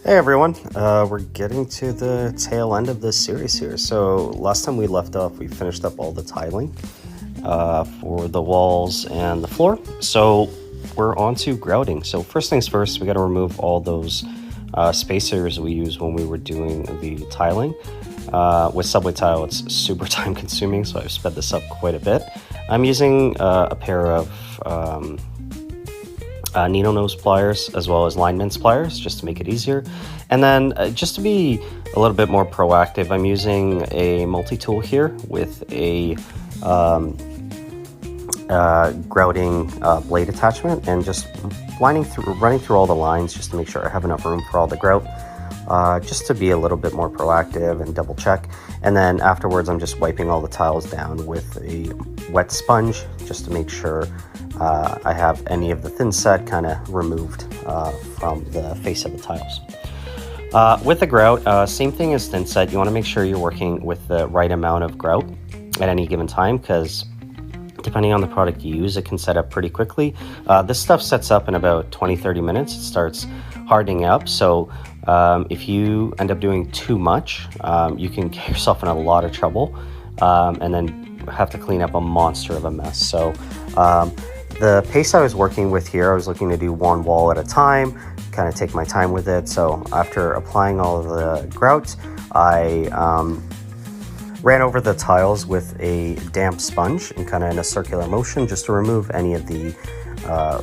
Hey everyone, we're getting to the tail end of this series here. So last time we left off, we finished up all the tiling for the walls and the floor. So we're on to grouting. So first things first, we got to remove all those spacers we used when we were doing the tiling. With subway tile, it's super time consuming, so I've sped this up quite a bit. I'm using a pair of needle nose pliers as well as lineman's pliers just to make it easier. And then just to be a little bit more proactive, I'm using a multi-tool here with a grouting blade attachment and just running through all the lines just to make sure I have enough room for all the grout, just to be a little bit more proactive and double check. And then afterwards I'm just wiping all the tiles down with a wet sponge just to make sure I have any of the thin set kind of removed from the face of the tiles. With the grout, same thing as thin set, you want to make sure you're working with the right amount of grout at any given time, because depending on the product you use, it can set up pretty quickly. This stuff sets up in about 20-30 minutes. It starts hardening up, so if you end up doing too much, you can get yourself in a lot of trouble and then have to clean up a monster of a mess. So the pace I was working with here, I was looking to do one wall at a time, kind of take my time with it. So after applying all of the grout, I ran over the tiles with a damp sponge and kind of in a circular motion just to remove any of the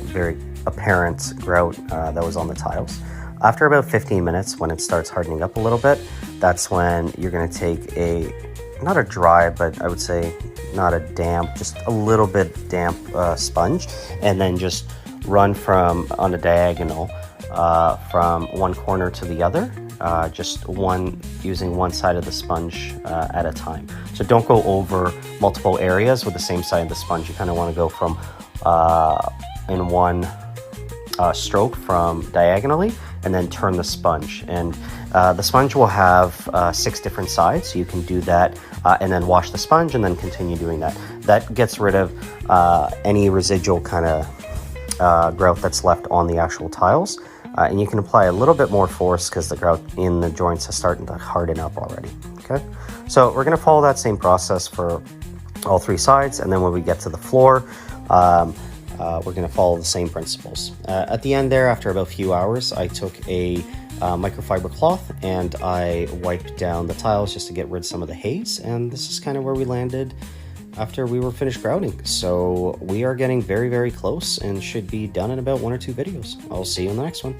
very apparent grout that was on the tiles. After about 15 minutes, when it starts hardening up a little bit, that's when you're going to take not a dry, but I would say not a damp, just a little bit damp sponge, and then just run on a diagonal from one corner to the other, just using one side of the sponge at a time. So don't go over multiple areas with the same side of the sponge. You kind of want to go from in one stroke from diagonally, and then turn the sponge. And the sponge will have 6 different sides, so you can do that and then wash the sponge and then continue doing that. That gets rid of any residual kind of grout that's left on the actual tiles. And you can apply a little bit more force because the grout in the joints is starting to harden up already. Okay, so we're going to follow that same process for all 3 sides, and then when we get to the floor, we're going to follow the same principles. At the end there, after about a few hours, I took a microfiber cloth and I wiped down the tiles just to get rid of some of the haze, and this is kind of where we landed after we were finished grouting. So we are getting very, very close and should be done in about 1 or 2 videos. I'll see you in the next one.